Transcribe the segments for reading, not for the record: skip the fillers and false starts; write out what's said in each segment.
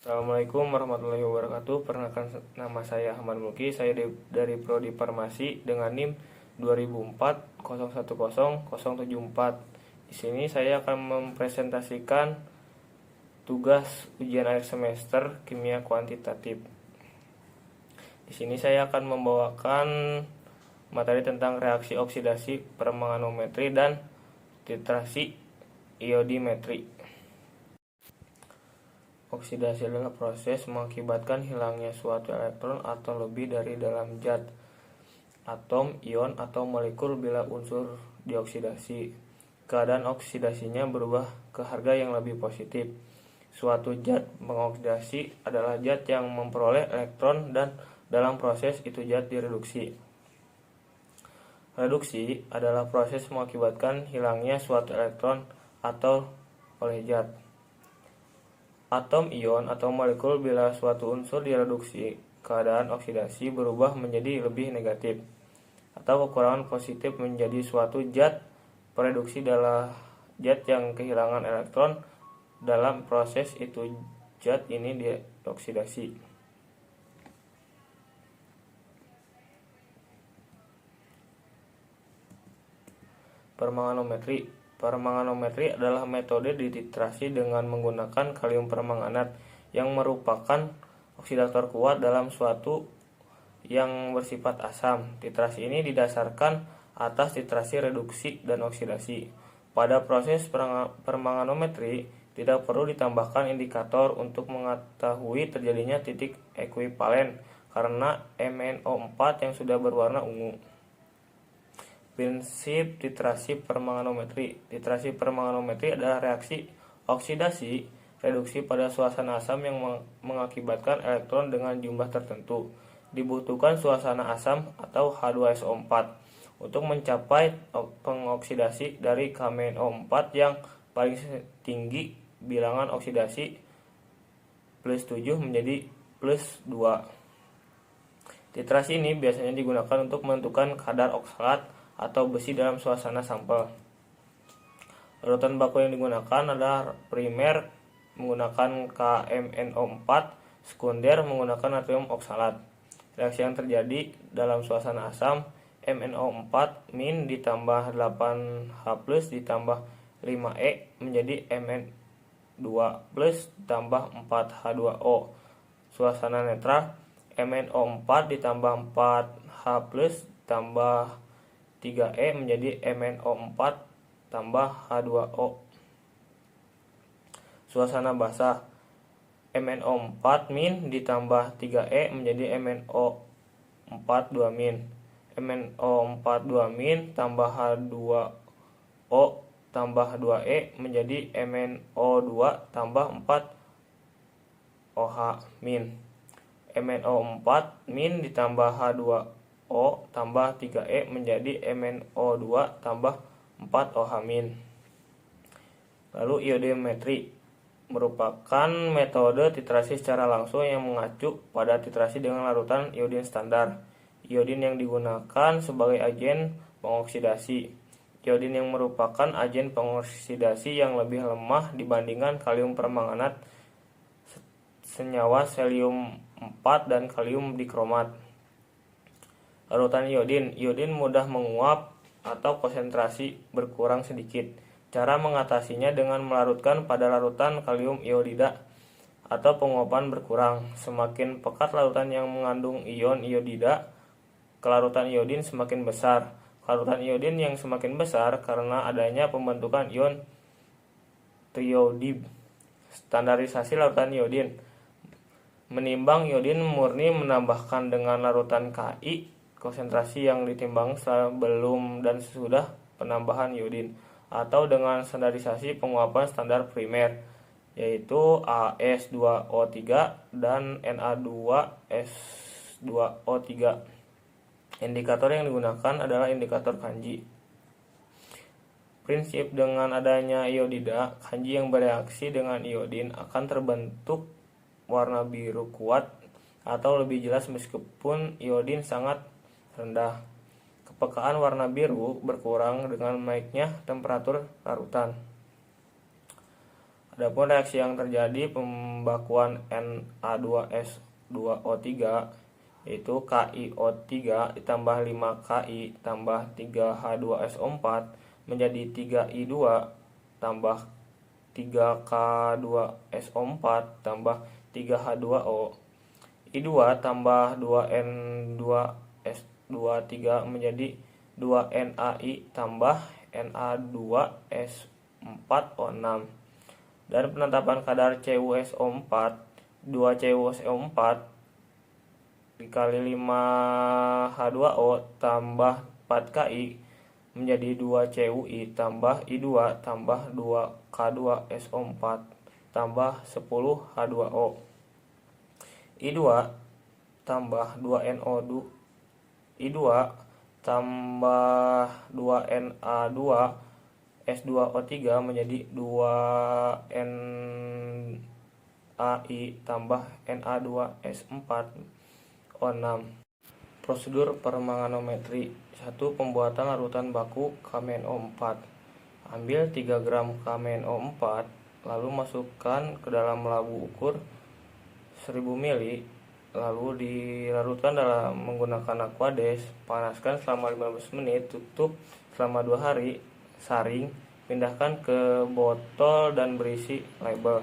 Assalamualaikum warahmatullahi wabarakatuh. Perkenalkan, nama saya Ahmad Mulki. Saya dari Prodi Farmasi dengan NIM 2004010074. Di sini saya akan mempresentasikan tugas ujian akhir semester kimia kuantitatif. Di sini saya akan membawakan materi tentang reaksi oksidasi, permanganometri, dan titrasi iodimetri. Oksidasi adalah proses mengakibatkan hilangnya suatu elektron atau lebih dari dalam zat, atom, ion, atau molekul bila unsur dioksidasi. Keadaan oksidasinya berubah ke harga yang lebih positif. Suatu zat mengoksidasi adalah zat yang memperoleh elektron dan dalam proses itu zat direduksi. Reduksi adalah proses mengakibatkan hilangnya suatu elektron atau oleh zat, atom, ion, atau molekul bila suatu unsur direduksi. Keadaan oksidasi berubah menjadi lebih negatif atau kekurangan positif menjadi suatu zat. Reduksi adalah zat yang kehilangan elektron dalam proses itu zat ini dioksidasi. Permanganometri adalah metode dititrasi dengan menggunakan kalium permanganat yang merupakan oksidator kuat dalam suatu yang bersifat asam. Titrasi ini didasarkan atas titrasi reduksi dan oksidasi. Pada proses permanganometri tidak perlu ditambahkan indikator untuk mengetahui terjadinya titik ekuivalen karena MnO4 yang sudah berwarna ungu. Prinsip titrasi permanganometri. Titrasi permanganometri adalah reaksi oksidasi reduksi pada suasana asam yang mengakibatkan elektron dengan jumlah tertentu. Dibutuhkan suasana asam atau H2SO4 untuk mencapai pengoksidasi dari KMnO4 yang paling tinggi bilangan oksidasi plus 7 menjadi plus 2. Titrasi ini biasanya digunakan untuk menentukan kadar oksalat atau besi dalam suasana sampel. Larutan baku yang digunakan adalah primer menggunakan KMnO4, sekunder menggunakan natrium oksalat. Reaksi yang terjadi dalam suasana asam, MnO4- ditambah 8H+ ditambah 5E menjadi Mn2+ tambah 4H2O. Suasana netral, MnO4 ditambah 4H+ tambah 3E menjadi MnO4 tambah H2O. Suasana basah, MnO4- ditambah 3E menjadi MnO4 2-. MnO4 2- tambah H2O tambah 2E menjadi MnO2 tambah 4OH-. MnO4- ditambah H2O tambah 3E menjadi MnO2 tambah 4OH-. Lalu iodimetri merupakan metode titrasi secara langsung yang mengacu pada titrasi dengan larutan iodin standar. Iodin yang digunakan sebagai agen pengoksidasi. Iodin yang merupakan agen pengoksidasi yang lebih lemah dibandingkan kalium permanganat, senyawa selium 4 dan kalium dikromat. Larutan iodin. Iodin mudah menguap atau konsentrasi berkurang sedikit. Cara mengatasinya dengan melarutkan pada larutan kalium iodida atau penguapan berkurang. Semakin pekat larutan yang mengandung ion iodida, kelarutan iodin semakin besar. Kelarutan iodin yang semakin besar karena adanya pembentukan ion triodid. Standarisasi larutan iodin. Menimbang iodin murni menambahkan dengan larutan Ki, konsentrasi yang ditimbang sebelum dan sesudah penambahan iodin, atau dengan standarisasi penguapan standar primer, yaitu AS2O3 dan Na2S2O3. Indikator yang digunakan adalah indikator kanji. Prinsip: dengan adanya iodida, kanji yang bereaksi dengan iodin akan terbentuk warna biru kuat atau lebih jelas meskipun iodin sangat rendah. Kepekaan warna biru berkurang dengan naiknya temperatur larutan. Adapun reaksi yang terjadi pembakuan Na2S2O3 yaitu KiO3 ditambah 5Ki tambah 3H2SO4 menjadi 3I2 tambah 3K2SO4 tambah 3H2O. I2 tambah 2N2S23 menjadi 2NaI tambah Na2S4O6. Dan penetapan kadar CuSO4, 2 CuSO4 dikali 5H2O tambah 4Ki menjadi 2 CuI tambah I2 tambah 2K2SO4 tambah 10H2O. I2 tambah 2NO2 I2 tambah 2Na2 S2O3 menjadi 2NaI tambah Na2S4O6. Prosedur permanganometri. 1. Pembuatan larutan baku KMnO4. Ambil 3 gram KMnO4 lalu masukkan ke dalam labu ukur 1000 ml, lalu dilarutkan dalam menggunakan aquades. Panaskan selama 15 menit, tutup selama 2 hari, saring, pindahkan ke botol dan berisi label.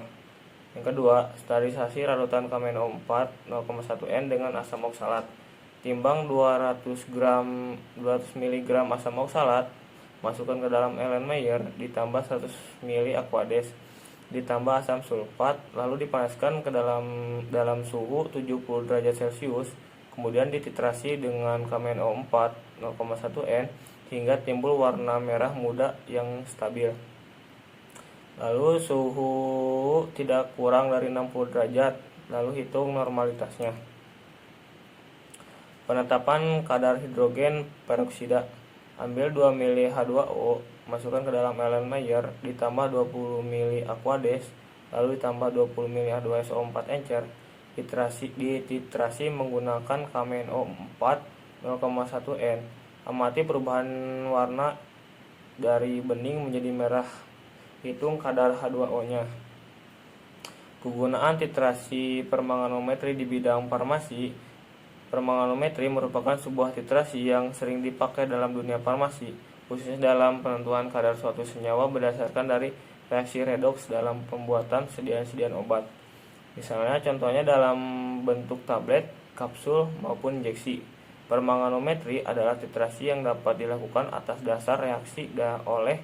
Yang kedua, sterilisasi larutan KMnO4 0,1 N dengan asam oksalat. Timbang 200 mg asam oksalat, masukkan ke dalam Erlenmeyer, ditambah 100 ml aquades, ditambah asam sulfat, lalu dipanaskan ke dalam suhu 70 derajat Celcius, kemudian dititrasi dengan KMnO4 0,1 N hingga timbul warna merah muda yang stabil. Lalu suhu tidak kurang dari 60 derajat, lalu hitung normalitasnya. Penetapan kadar hidrogen peroksida. Ambil 2 ml H2O, masukkan ke dalam Erlenmeyer, ditambah 20 ml aquades, lalu ditambah 20 ml H2SO4 encer. Dititrasi menggunakan KMnO4 0,1 N. Amati perubahan warna dari bening menjadi merah. Hitung kadar H2O-nya. Kegunaan titrasi permanganometri di bidang farmasi. Permanganometri merupakan sebuah titrasi yang sering dipakai dalam dunia farmasi, khususnya dalam penentuan kadar suatu senyawa berdasarkan dari reaksi redoks dalam pembuatan sediaan obat. Misalnya contohnya dalam bentuk tablet, kapsul, maupun injeksi. Permanganometri adalah titrasi yang dapat dilakukan atas dasar reaksi oleh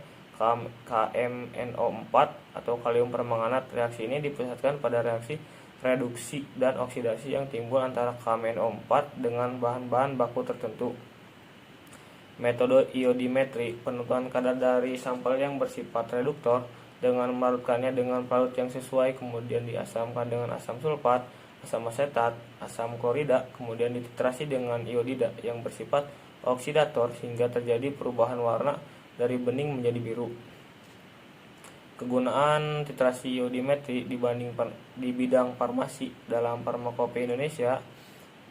KMnO4 atau kalium permanganat. Reaksi ini dipusatkan pada reaksi reduksi dan oksidasi yang timbul antara KMnO4 dengan bahan-bahan baku tertentu. Metode iodimetri, penentuan kadar dari sampel yang bersifat reduktor dengan melarutkannya dengan pelarut yang sesuai, kemudian diasamkan dengan asam sulfat, asam asetat, asam klorida, kemudian dititrasi dengan iodida yang bersifat oksidator hingga terjadi perubahan warna dari bening menjadi biru. Kegunaan titrasi iodimetri di bidang farmasi. Dalam Farmakope Indonesia,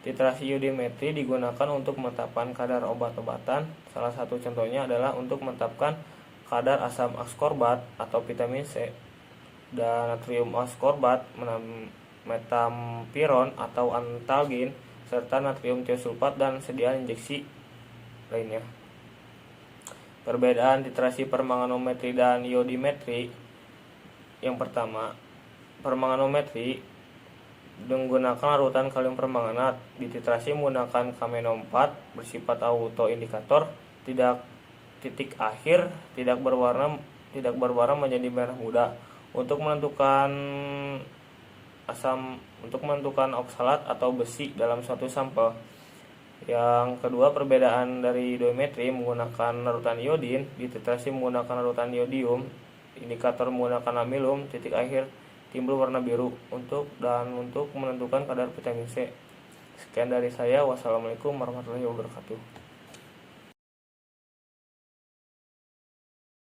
titrasi iodimetri digunakan untuk menetapkan kadar obat-obatan. Salah satu contohnya adalah untuk menetapkan kadar asam askorbat atau vitamin C dan natrium askorbat, metampiron atau antalgin, serta natrium tiosulfat dan sediaan injeksi lainnya. Perbedaan titrasi permanganometri dan iodimetri. Yang pertama, permanganometri menggunakan larutan kalium permanganat. Dititrasi menggunakan KMnO4 bersifat autoindikator, titik akhir tidak berwarna menjadi merah muda. Untuk menentukan oksalat atau besi dalam suatu sampel. Yang kedua, perbedaan dari iodometri menggunakan larutan iodin, dititrasi menggunakan larutan iodium, indikator menggunakan amilum, titik akhir timbul warna biru. Untuk menentukan kadar vitamin C. Sekian dari saya. Wassalamualaikum warahmatullahi wabarakatuh.